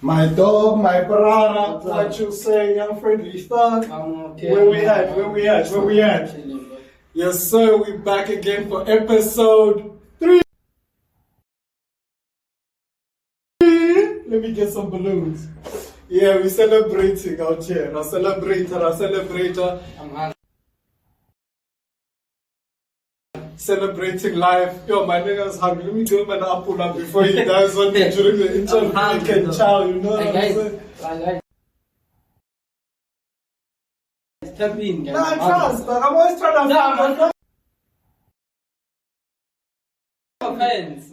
My dog, my brother, what you say, young friendly thug? Okay. Where we at? Yes, sir, we back again for episode 3. Let me get some balloons. Yeah, we're celebrating out here. Our celebrator. Celebrating life. Yo, my nigga's hungry. Let me give him an apple up before he dies on me during the interview. He can chow, you know what I'm saying? Step in, guys. Nah, I trust, but I'm always trying to...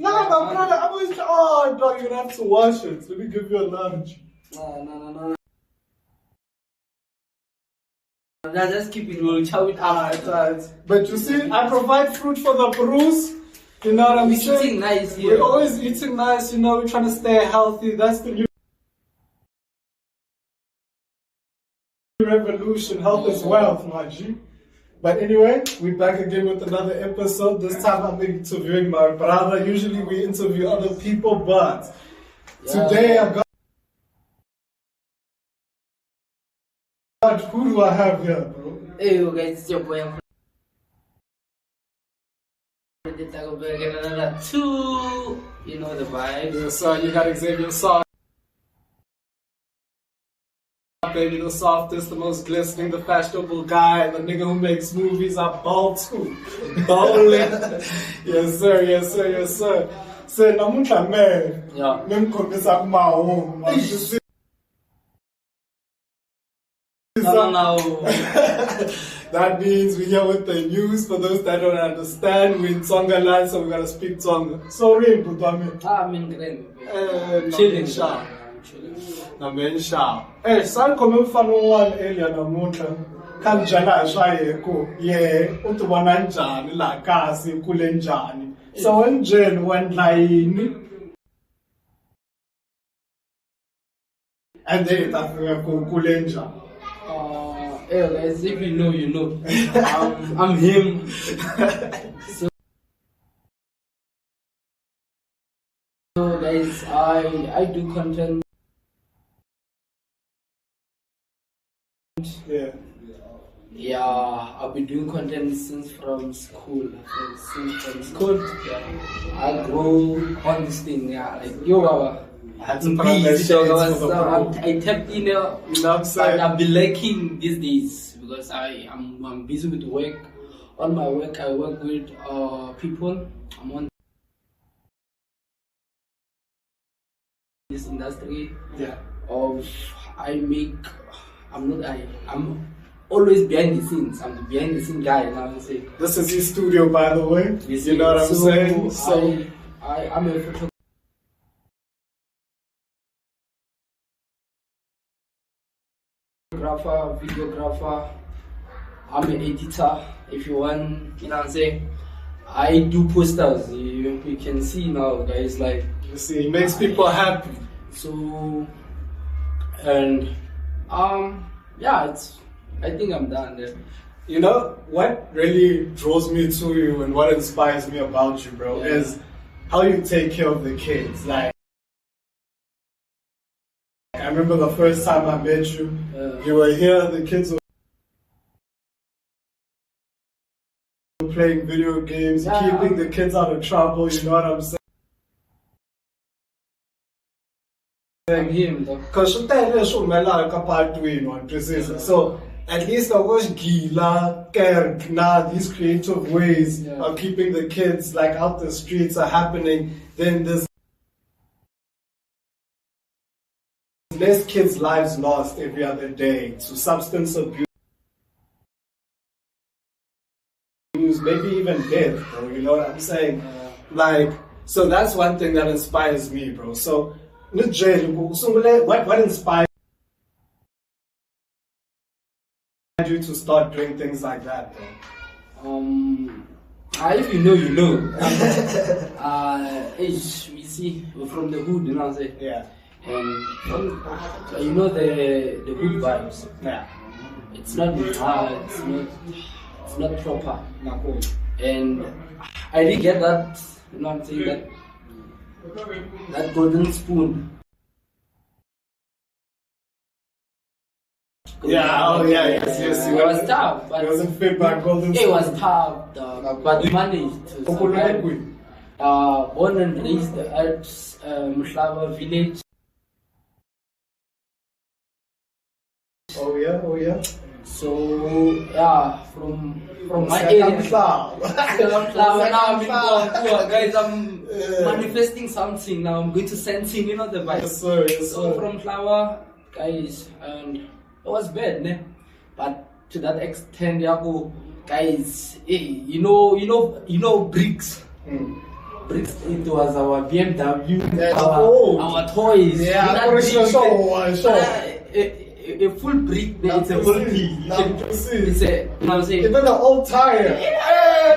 Nah, my brother, I'm always trying... Oh, dog, you're gonna have to wash it. Let me give you a lunch. No. Just keep it, we'll chow it out. But you see, I provide fruit for the Bruce. You know what I'm saying? We're eating nice here. We're always eating nice, you know, we're trying to stay healthy. That's the new revolution. Health is wealth, my G. But anyway, we're back again with another episode. This time I'm interviewing my brother. Usually we interview other people, but today I got... Who do I have here, bro? Hey, guys, it's your boy. Two, you know the vibe. Yes, sir, you got Xavier Soft. Baby, the softest, the most glistening, the fashionable guy, the nigga who makes movies. I ball too. Bowling. Yes, sir. Say, namuncha man. Yeah. Memkhombisa kumahungu. No. That means we're here with the news. For those that don't understand, we're in Tsonga land, so we gotta speak Tsonga. Sorry, Budami. I'm in Grand. Chilling. San come mfano one earlier namuntlha. Kanjala shayeko. Yeah, utubona njani la kasi kule njani. So njeni wendla yini? And then tafika kule njani. Hey guys, if you know, you know. I'm him. So guys, I do content. Yeah, I've been doing content since from school. I grew on this thing. Yeah, like yo, I had to I tapped in there, but I've been lacking these days because I'm busy with work. On my work, I work with people. I'm on this industry. I'm always behind the scenes. I'm the behind the scene guy. You know what I'm saying? This is his studio, by the way. You know what I'm saying? So I'm a photographer. Videographer, I'm an editor. If you want, you know what I'm saying, I do posters. You can see now, guys. Like you see, it makes people happy. So, and yeah, I think I'm done there. You know what really draws me to you and what inspires me about you, bro, is how you take care of the kids. Like, I remember the first time I met you, you were here, the kids were playing video games, keeping the kids out of trouble, you know what I'm saying? Because so at least I was gila, these creative ways of keeping the kids like out the streets are happening. Then there's less kids' lives lost every other day to substance abuse, maybe even death, bro. You know what I'm saying? Like, so that's one thing that inspires me, bro. So, what inspired you to start doing things like that, bro? If you know, you know. We see, we're from the hood, you know what I'm saying? Yeah. And you know the hood vibes. Yeah. It's not hard. It's not proper. And I didn't get that. You know what I'm saying? That golden spoon Yes. It was tough, but it wasn't fit by Golden it was tough, dog, but we managed to survive. Born and raised at Mhlaba village. Oh yeah. So from my area. Now I'm in Gauteng, guys. I'm manifesting something now. I'm going to sensing, the vibe. Yes, sir. So from Flower, guys, and it was bad, ne? But to that extent, guys, you know bricks. Bricks, it was our BMW, our toys. A full brick, it's a full brick. It's a, I'm saying? Even the old tire.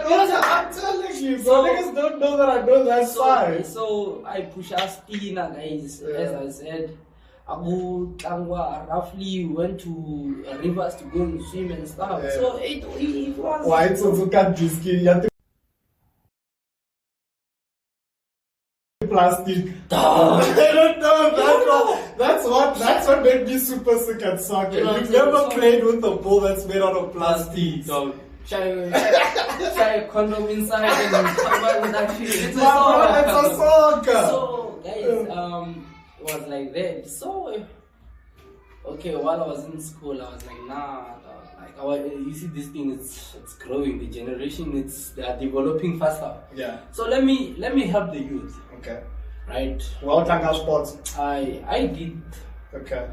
I'm telling you, so niggas don't know that I know that side. So I push us in, guys. As I said, Abu Tangwa roughly went to rivers to go and swim and stuff. So it was. Why it's also got risky? Plastic. I don't know. That's what made me super sick at soccer. You've never played with a ball that's made out of plastic. Try a condom inside and cover with that shit. It's a soccer. So guys, it was like that. So okay, while I was in school, I was like, nah. You see, this thing it's growing. The generation, they are developing faster. Yeah. So let me help the youth. Okay. Right. Well, Tanga sports. I did. Okay.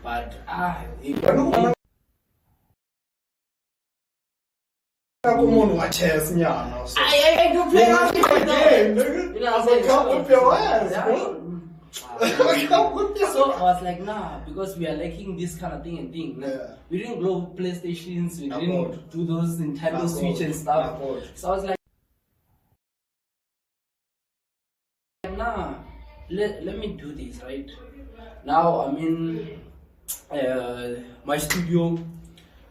But I don't play game. Come with your ass, bro. So I was like, nah, because we are lacking this kind of thing and thing. We didn't grow PlayStations, we didn't do those Nintendo Switch and stuff. So I was like, nah, let me do this, right? Now I'm in my studio,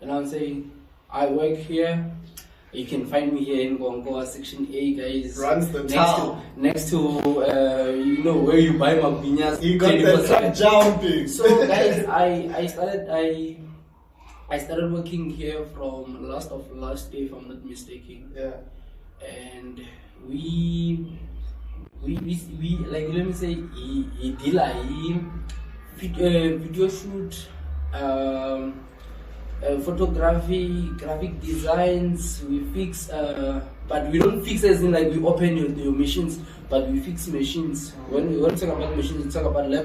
and I'm saying I work here. You can find me here in Gongoa, Section A, guys. Runs the town. Next to where you buy magbinyas. You got the truck jumping. So guys, I started working here from last day, if I'm not mistaken. Yeah. And we like, let me say, he did video shoot, photography, graphic designs. We fix, but we don't fix as in like we open your machines, but we fix machines. When we talk about machines, we talk about laptops,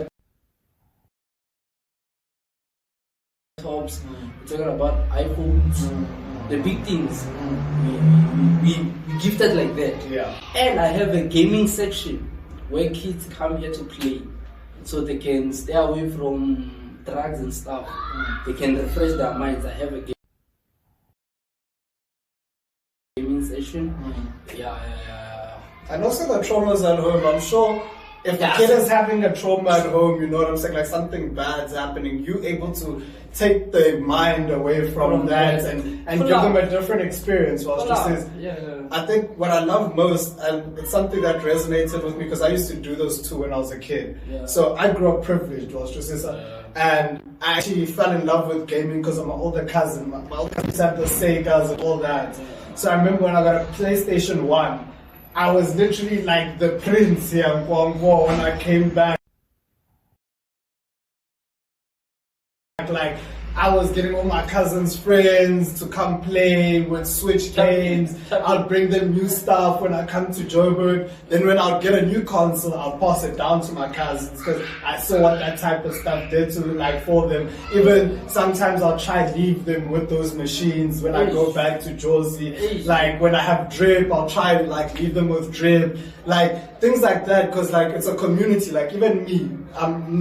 we're talking about iPhones, the big things. We gifted like that. Yeah. And I have a gaming section where kids come here to play, so they can stay away from drugs and stuff. They can refresh their minds. I have a gaming session. And also the traumas at home. I'm sure if the kid is having a trauma at home, you know what I'm saying, like something bad's happening, you're able to take the mind away from that and give them a different experience. I think what I love most, and it's something that resonated with me because I used to do those too when I was a kid. So I grew up privileged, and I actually fell in love with gaming because of my older cousin. My older cousins had the Segas and all that. So I remember when I got a PlayStation 1, I was literally like the prince here in Kwangwa when I came back. Like, I was getting all my cousins' friends to come play with Switch games. I'll bring them new stuff when I come to Joburg. Then when I'll get a new console, I'll pass it down to my cousins because I saw what that type of stuff did to like for them. Even sometimes I'll try to leave them with those machines when I go back to Josie. Like when I have drip, I'll try to like leave them with drip. Like things like that because like it's a community. Like even me, I'm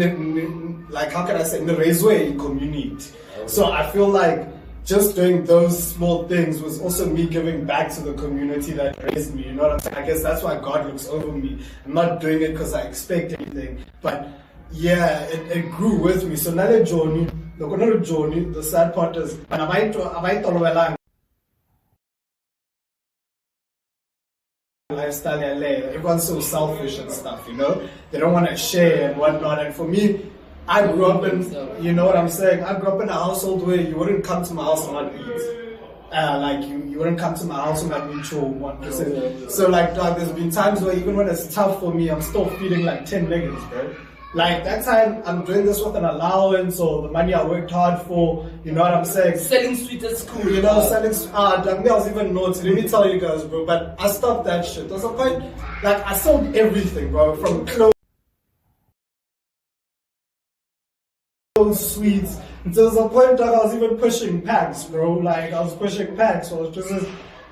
like, how can I say, in the RZA community. So I feel like just doing those small things was also me giving back to the community that raised me. You know what I'm saying? I guess that's why God looks over me. I'm not doing it because I expect anything. But yeah, it grew with me. So now the journey, the sad part is, when lifestyle in LA, everyone's so selfish and stuff, you know? They don't want to share and whatnot. And for me, I grew up in, you know what I'm saying? I grew up in a household where you wouldn't come to my house and not eat. Like you wouldn't come to my house and not eat your 1%. So like, dog, there's been times where even when it's tough for me, I'm still feeling like 10 niggas, bro. Like that time I'm doing this with an allowance or the money I worked hard for, you know what I'm saying? Selling sweets at school. You know, selling, damn, I was even naughty, let me tell you guys, bro, but I stopped that shit. There's a point, like, I sold everything, bro, from clothes, sweets, until there's a point that I was even pushing packs, bro, like, I was pushing packs, so just,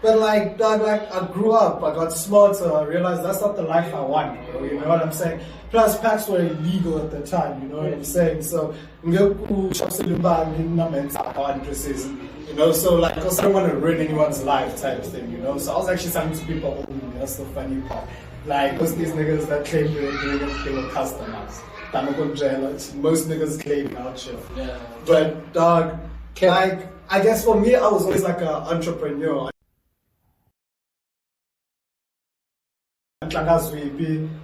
but like, dog, like, I grew up, I got smarter, I realized that's not the life I want, bro, you know what I'm saying? Plus, packs were illegal at the time, you know what I'm saying? So, you know, so like, because I don't want to ruin anyone's life type thing, you know? So I was actually saying to people, oh, that's the funny part. Like, because these niggas that claim they were doing it, they were customers. Most niggas claim out shit. Yeah. But, dog, like, I guess for me, I was always like an entrepreneur.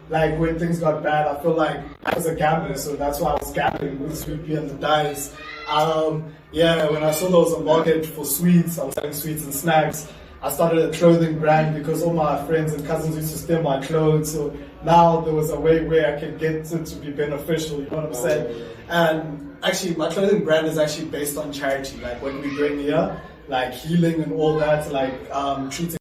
Like when things got bad, I feel like I was a gambler, so that's why I was gambling with Sweepy and the dice. Yeah, when I saw there was a market for sweets, I was selling sweets and snacks. I started a clothing brand because all my friends and cousins used to steal my clothes. So now there was a way where I could get it to be beneficial, you know what I'm saying? And actually, my clothing brand is actually based on charity, like what we're doing here, like healing and all that, like treating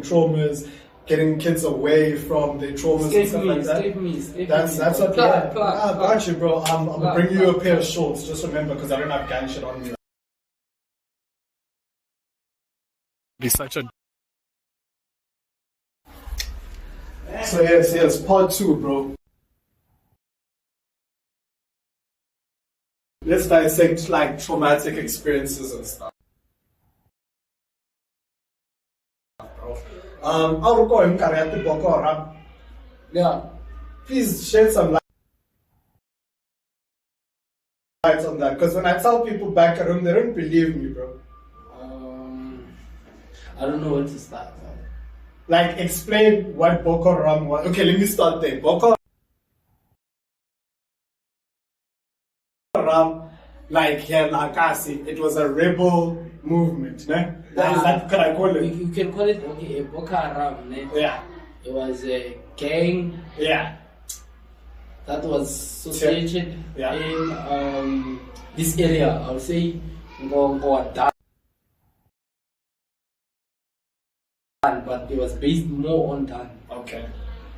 traumas, getting kids away from their traumas and stuff like that. That's what I got you, bro. I'm gonna bring you a pair of shorts. Just remember, because I don't have gang shit on me. Be such a. So yes, part 2, bro. Let's dissect like traumatic experiences and stuff. I'll go and carry out the Boko. Yeah. Please shed some light on that, because when I tell people back at home, they don't believe me, bro. I don't know where to start. Like, explain what Boko Haram was. Okay, let me start there. Boko Haram, like Akasi, it was a rebel movement, ne? That can I call it? You can call it, okay, a Boko Haram, ne? Yeah. It was a gang. Yeah. That was associated in this area. I would say Gauteng, but it was based more on that. Okay.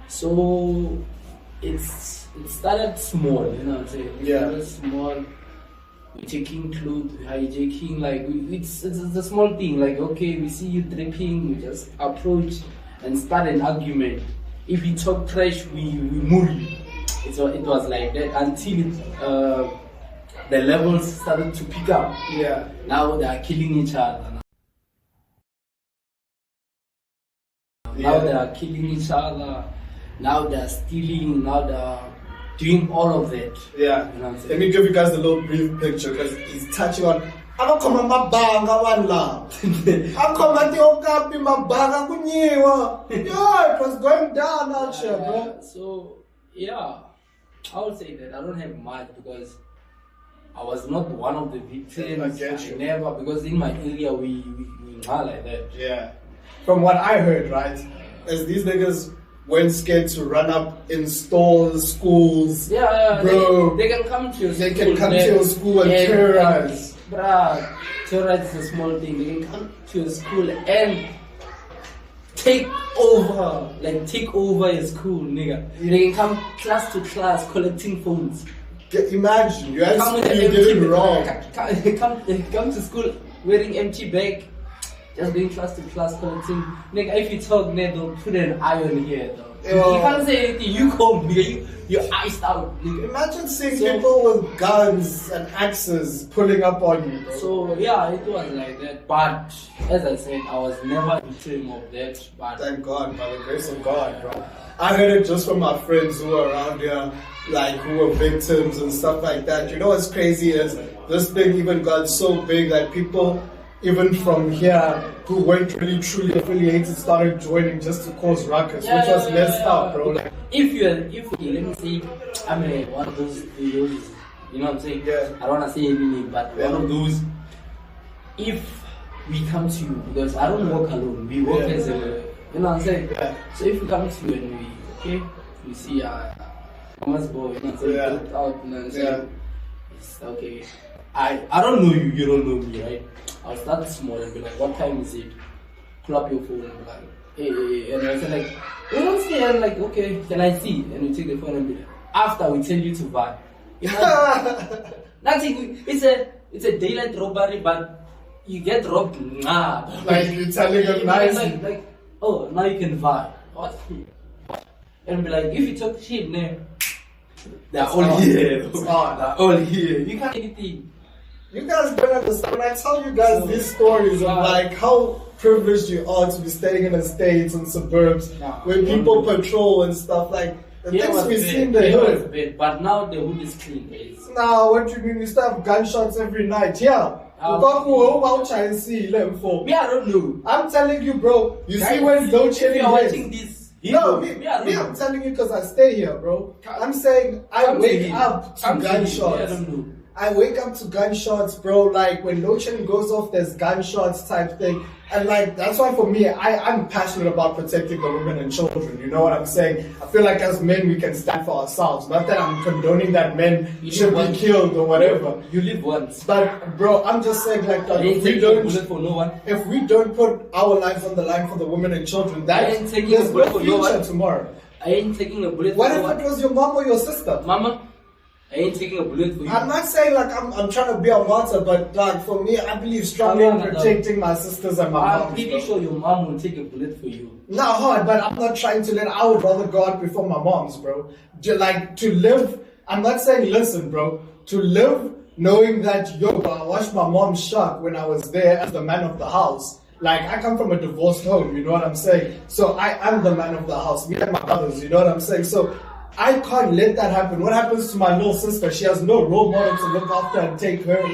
So it started small, you know what I'm saying? It started small. We're taking clothes, hijacking, like it's a small thing. Like, okay, we see you dripping, we just approach and start an argument. If you talk trash, we move you. It was like that until the levels started to pick up. Yeah. Now they are killing each other. Now they are killing each other. Now they are stealing. Now they are doing all of that. Yeah. You know what I'm saying? Let me give you guys a little brief picture, because he's touching on. I'm coming mabanga one la. I'm coming to Okapi mabanga kunyiwa. Yeah, it was going down out here, bro. So yeah, I would say that I don't have much because I was not one of the victims. I get you. Never, because in my area we are like that. Yeah. From what I heard, right, is these niggas weren't scared to run up in stores, schools. Yeah, bro. They can come to your school. They can come to your school and terrorize. Bruh, terrorize is a small thing. They can come to your school and take over your school, nigga. They can come class to class collecting phones. Imagine, you actually did it wrong. Come to school wearing empty bag, just going class to class collecting. Nigga, if you talk, they'll put an iron here, though. You can't say anything, you come, nigga, you're iced out, nigga. Imagine seeing people with guns and axes pulling up on you, bro. So, yeah, it was like that. But, as I said, I was never a victim of that. But thank God, by the grace of God, bro. I heard it just from my friends who are around here, like, who were victims and stuff like that. You know what's crazy is, this thing even got so big that people even from here, who weren't really truly affiliated, started joining just to cause ruckus, which was messed up, bro. Like, if let me say, I'm one of those, you know what I'm saying? Yeah. I don't want to say any name, but one of those. If we come to you, because I don't work alone, we work as a, you know what I'm saying? Yeah. So if we come to you and we see Mama's boy, you know what I'm saying? Yeah. Out, you know what I'm saying? It's okay. I don't know you don't know me, right? I'll start small and be like, what time is it? Pull up your phone and be like, hey, and I say like, you don't see, and like, okay, can I see? And we take the phone and be like, after we tell you to buy. You know, nothing. It's a daylight robbery, but you get robbed. Like you're telling them nicely. Like, oh, now you can buy. What? And be like, if you talk shit, no, they're all here. They're all here. You can't do anything. You guys don't understand. When I tell you guys these stories of like how privileged you are to be staying in estates and suburbs where people patrol and stuff, like the things we see in the hood. But now the hood is clean, guys. Now, what do you mean? You still have gunshots every night. Yeah. Me, I don't know. I'm telling you, bro. You see when load shedding watching this. No, I'm telling you because I stay here, bro. I'm saying I wake up to gunshots. I wake up to gunshots, bro. Like when load shedding goes off, there's gunshots type thing. And like that's why for me, I'm passionate about protecting the women and children. You know what I'm saying? I feel like as men we can stand for ourselves. Not that I'm condoning that men should be killed or whatever. You live once. But bro, I'm just saying like if we don't put our lives on the line for the women and children, there's no future tomorrow. I ain't taking a bullet for no one. What if it was your mom or your sister? Mama, I ain't taking a bullet for you. I'm not saying like I'm trying to be a martyr, but like for me, I believe strongly in protecting my sisters and my mom. I'm pretty sure your mom will take a bullet for you. Not hard, but I'm not trying to I would rather go out before my mom's, bro. Like to live, I'm not saying listen, bro. To live knowing that, I watched my mom shock when I was there as the man of the house. Like, I come from a divorced home, you know what I'm saying? So I am the man of the house, me and my brothers, you know what I'm saying? So I can't let that happen. What happens to my little sister? She has no role model to look after and take care of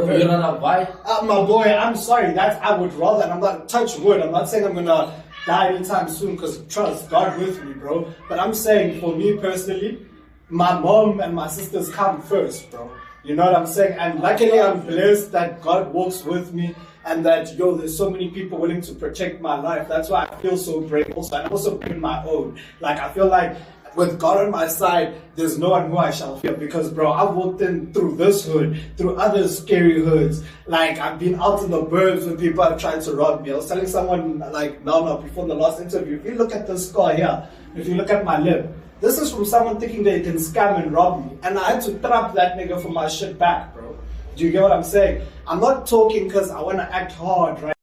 her. You're not a boy? My boy, I'm sorry. I would rather, and I'm not, touch wood, I'm not saying I'm gonna die anytime soon, because trust, God with me, bro. But I'm saying, for me personally, my mom and my sisters come first, bro. You know what I'm saying? And luckily, I'm blessed that God walks with me, and that, there's so many people willing to protect my life. That's why I feel so brave also. And also in my own. Like, I feel like with God on my side, there's no one who I shall fear. Because, bro, I've walked in through this hood, through other scary hoods. Like, I've been out in the burbs when people have tried to rob me. I was telling someone, like, before the last interview, if you look at this scar here, if you look at my lip, this is from someone thinking they can scam and rob me. And I had to trap that nigga for my shit back, bro. Do you get what I'm saying? I'm not talking because I want to act hard right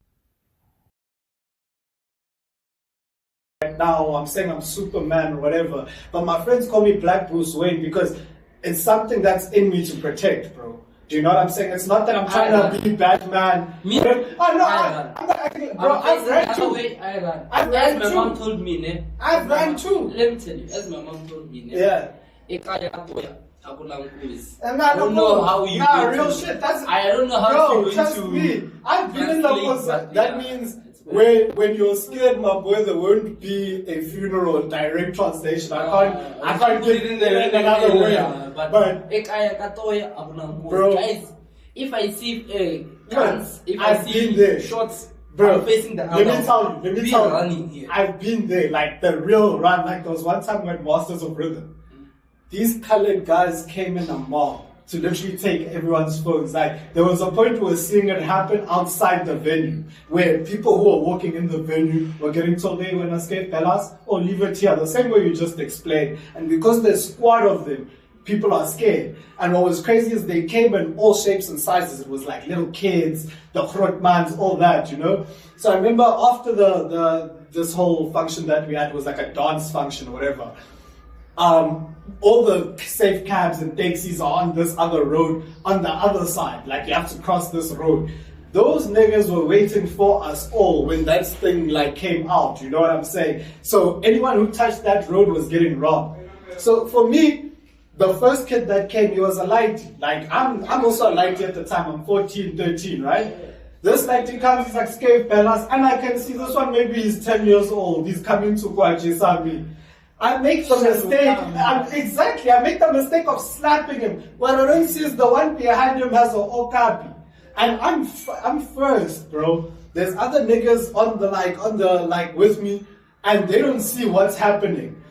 now. I'm saying I'm Superman or whatever. But my friends call me Black Bruce Wayne because it's something that's in me to protect, bro. Do you know what I'm saying? It's not that I'm trying to be Batman. I'm not acting, bro. I've ran too. I've ran too. My mom told me, ne? I've ran too. Let me tell you, as my mom told me, ne? Yeah. And I don't know how you real shit. I don't know how you trust me. I've been in the position. That means when you're scared, my boy, there won't be a funeral. Direct translation. I can't get in there in another way. But bro, guys, if I see I've been there. Shots. Bro, I'm facing the let me tell you. I've been there, like the real run. Like there was one time when Masters of Rhythm. These colored guys came in a mall to literally take everyone's phones. Like, there was a point where we were seeing it happen outside the venue, where people who were walking in the venue were getting told, hey, when I escape Bellas, or leave it here, the same way you just explained. And because there's a squad of them, people are scared. And what was crazy is they came in all shapes and sizes. It was like little kids, the Grootmans, all that, you know? So I remember after this whole function that we had was like a dance function or whatever. All the safe cabs and taxis are on this other road, on the other side. Like, you have to cross this road. Those niggas were waiting for us all when that thing, like, came out. You know what I'm saying? So anyone who touched that road was getting robbed. So for me, the first kid that came, he was a lighty. Like, I'm also a lighty at the time. I'm 14, 13, right? This lady comes, he's like Scave Bellas, and I can see this one, maybe he's 10 years old, he's coming to Kwaji. I make the mistake, I make the mistake of slapping him. What I don't see is the one behind him has an okapi. And I'm first, bro. There's other niggas on the with me, and they don't see what's happening.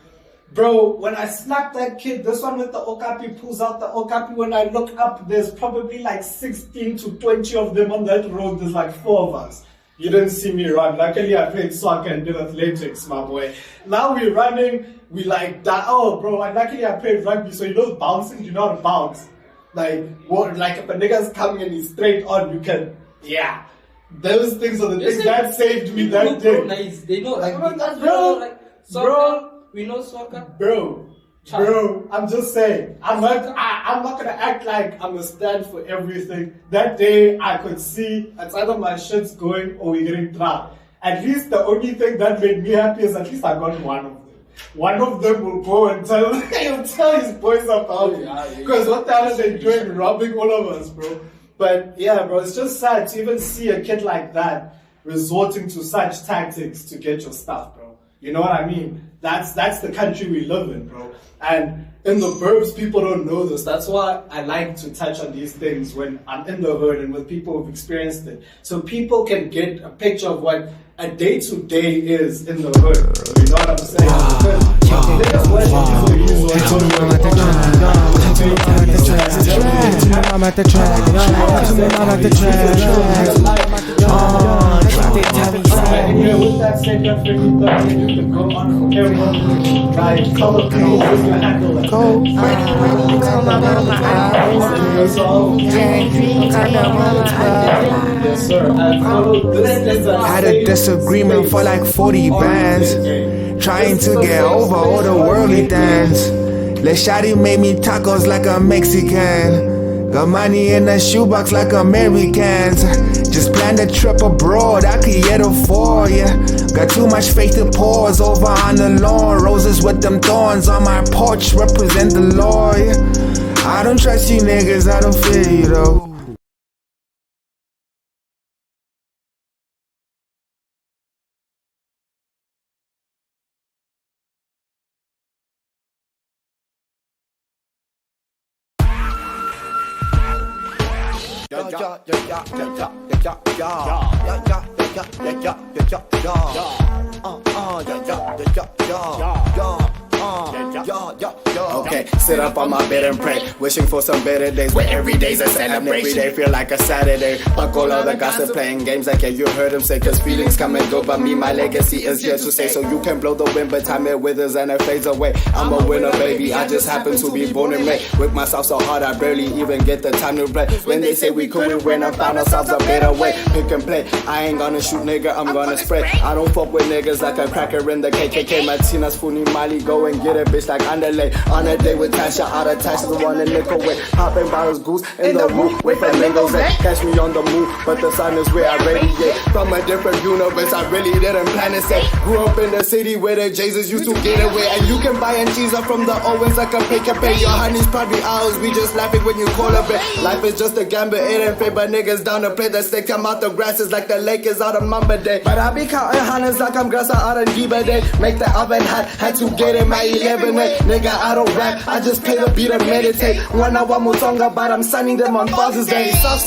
Bro, when I slap that kid, this one with the okapi pulls out the okapi. When I look up, there's probably like 16 to 20 of them on that road. There's like 4 of us. You didn't see me run. Luckily, I played soccer and did athletics, my boy. Now we're running. We like that. Oh, bro, and luckily I played rugby. So you know bouncing, you know how to bounce. Like if a nigga's coming and he's straight on, you can, yeah. Those things are the things that saved me that day. Nice. They know, like, soccer. Bro. We know soccer. Bro, I'm just saying. I'm not gonna act like I'm a stand for everything. That day I could see it's either my shit's going or we're getting trapped. At least the only thing that made me happy is at least I got one of them. One of them will go and tell his boys about it. Because what the hell are they doing? Robbing all of us, bro. But yeah, bro, it's just sad to even see a kid like that resorting to such tactics to get your stuff, bro. You know what I mean? That's the country we live in, bro. And in the burbs, people don't know this. That's why I like to touch on these things when I'm in the hood and with people who've experienced it. So people can get a picture of what a day-to-day is in the hood, bro. You know what I'm saying? I'm at the track. I'm at the track. With that said, you can go on for everyone. Right, color people is gonna handle it. Yes, sir. Had a disagreement for like 40 bands, trying to get over all the worldly dance. Le Shawty made me tacos like a Mexican, got money in a shoebox like Americans. Just planned a trip abroad, I could yet afford, yeah. Got too much faith to pause over on the lawn. Roses with them thorns on my porch represent the Lord, yeah. I don't trust you niggas, I don't feel you though. Okay, sit up on my bed and pray, wishing for some better days where every day's a celebration. Every day feel like a Saturday. Fuck all of the gossip, playing games like yeah, you heard him say, cause feelings come and go, but me, my legacy is here to stay. So you can blow the wind, but time it withers and it fades away. I'm a winner, baby, I just happen to be born and made. Work myself so hard, I barely even get the time to play. When they say we could, we win and find ourselves a better way. Pick and play, I ain't gonna shoot nigga, I'm gonna spray. I don't fuck with niggas like a cracker in the KKK. Martina's Funi Mali, go and get a bitch like underlay. On a day with Tasha, out of Tasha, the one in nickel way. Popping bottles, goose in the room with flamingos. Catch me on the move, but the sun is where I radiate. From a different universe, I really didn't plan to say. Grew up in the city where the Jesus used to get away. And you can buy and cheese up from the Owens like a pick and pay. Your honey's probably ours, we just laughing when you call a bet. Life is just a gamble, it ain't fair, but niggas down to play. The stick come out the grasses like the lake is out of Mamba Day. But I be counting hundreds like I'm Grassa out of Giba Day. Make the oven hot, had to get in my 11-8. Nigga, I don't rap, I just play the beat and meditate. One hour Mutonga, but I'm signing them on Father's Day. Soft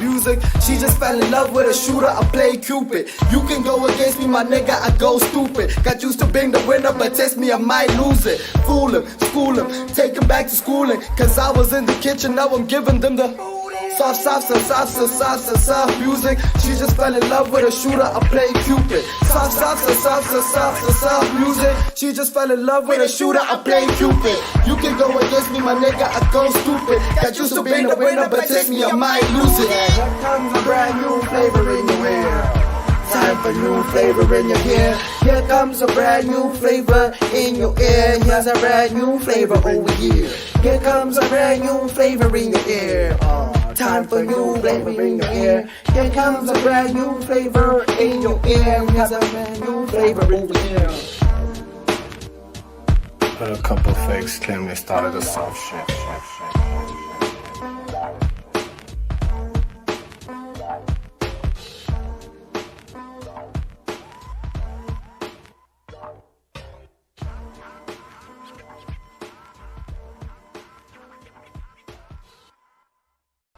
music. She just fell in love with a shooter, I play Cupid. You can go against me, my nigga, I go stupid. Got used to being the winner, but test me, I might lose it. Fool him, school him, take him back to schooling. Cause I was in the kitchen, now I'm giving them the soft music. She just fell in love with a shooter, I play Cupid. Soft music. She just fell in love with a shooter, I play Cupid. You can go against me, my nigga, I go stupid. Got used to being the winner, but test me, I might lose it. Here comes a brand new flavor in your ear. Time for new flavor in your ear. Here comes a brand new flavor in your ear. Here's a brand new flavor over here. Here comes a brand new flavor in your ear. Time for new flavor in your ear. Here comes a brand new flavor in your ear. Here's a brand new flavor over here. But a couple fakes claim they started the soft shit.